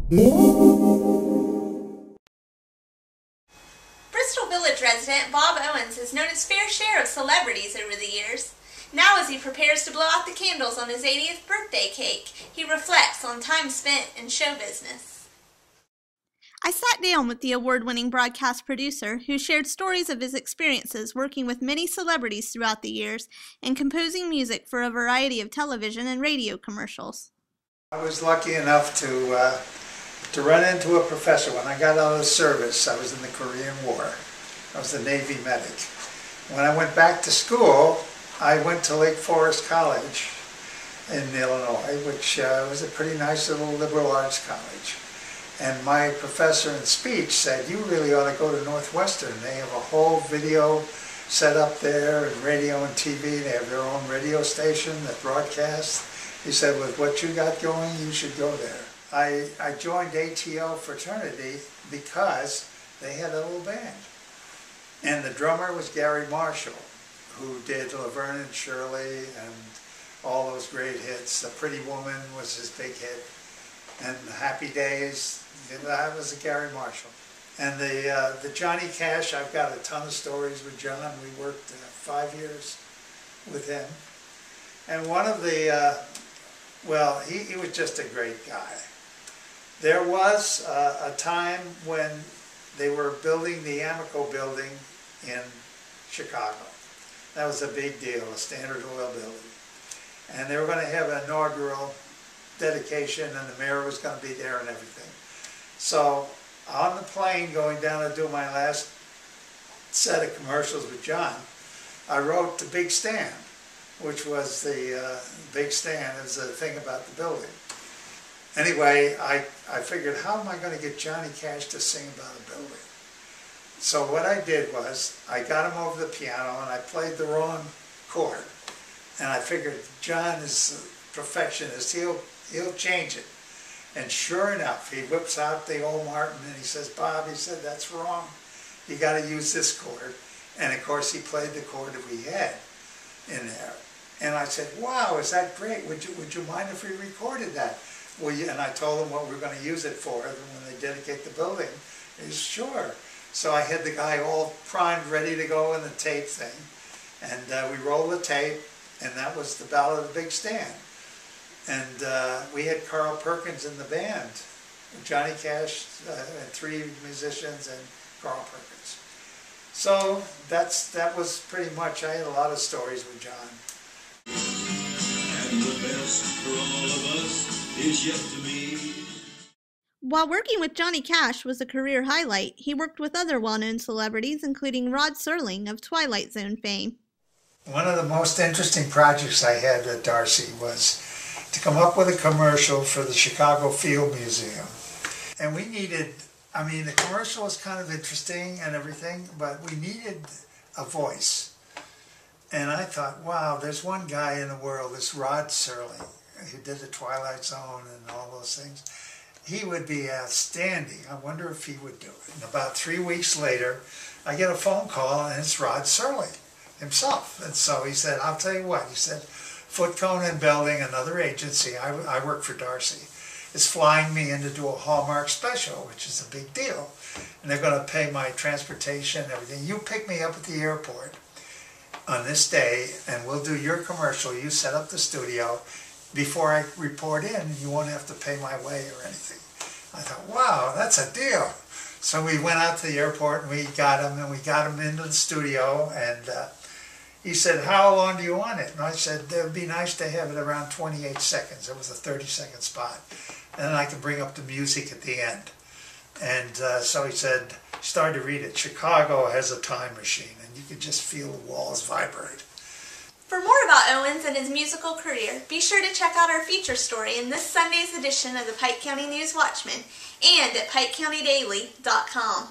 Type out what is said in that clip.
Bristol Village resident Bob Owens has known his fair share of celebrities over the years. Now, as he prepares to blow out the candles on his 80th birthday cake, he reflects on time spent in show business. I sat down with the award-winning broadcast producer who shared stories of his experiences working with many celebrities throughout the years and composing music for a variety of television and radio commercials. I was lucky enough to run into a professor. When I got out of the service, I was in the Korean War. I was a Navy medic. When I went back to school, I went to Lake Forest College in Illinois, which was a pretty nice little liberal arts college. And my professor in speech said, "You really ought to go to Northwestern. They have a whole video set up there, and radio and TV. They have their own radio station that broadcasts." He said, "With what you got going, you should go there." I joined ATO fraternity because they had a little band. And the drummer was Gary Marshall, who did Laverne and Shirley and all those great hits. "A Pretty Woman" was his big hit. And "Happy Days," that was a Gary Marshall. And the Johnny Cash, I've got a ton of stories with John. We worked 5 years with him. And one of the, well, he was just a great guy. There was a time when they were building the Amoco building in Chicago. That was a big deal, a Standard Oil building. And they were going to have an inaugural dedication, and the mayor was going to be there and everything. So on the plane going down to do my last set of commercials with John, I wrote "The Big Stand," which was the big stand. It was a thing about the building. Anyway, I figured, how am I going to get Johnny Cash to sing about a building? So what I did was, I got him over the piano and I played the wrong chord. And I figured, John is a perfectionist, he'll change it. And sure enough, he whips out the old Martin and he says, "Bob," he said, "that's wrong. You got to use this chord." And of course he played the chord that we had in there. And I said, "Wow, is that great? Would you mind if we recorded that?" And I told him what we were going to use it for when they dedicate the building. He said, "Sure." So I had the guy all primed, ready to go in the tape thing. And we rolled the tape, and that was the Ballad of the Big Stand. And we had Carl Perkins in the band, Johnny Cash, and 3 musicians, and Carl Perkins. So that was pretty much, I had a lot of stories with John. And the best for all of us is yet to be. While working with Johnny Cash was a career highlight, he worked with other well-known celebrities, including Rod Serling of Twilight Zone fame. One of the most interesting projects I had at Darcy was to come up with a commercial for the Chicago Field Museum. And we needed, I mean, the commercial was kind of interesting and everything, but we needed a voice. And I thought, wow, there's one guy in the world, this Rod Serling, who did the Twilight Zone and all those things. He would be outstanding. I wonder if he would do it. And about 3 weeks later, I get a phone call, and it's Rod Serling himself. And so he said, "I'll tell you what," he said, "Foot Cone and Belding, another agency, I work for Darcy, is flying me in to do a Hallmark special," which is a big deal. "And they're going to pay my transportation and everything. You pick me up at the airport on this day, and we'll do your commercial. You set up the studio. Before I report in, you won't have to pay my way or anything." I thought, wow, that's a deal. So we went out to the airport and we got him into the studio, and he said, "How long do you want it?" And I said, "It would be nice to have it around 28 seconds. It was a 30-second spot. And then I can bring up the music at the end." And so he said, started to read it. "Chicago has a time machine," and you could just feel the walls vibrate. For more about Owens and his musical career, be sure to check out our feature story in this Sunday's edition of the Pike County News Watchman and at PikeCountyDaily.com.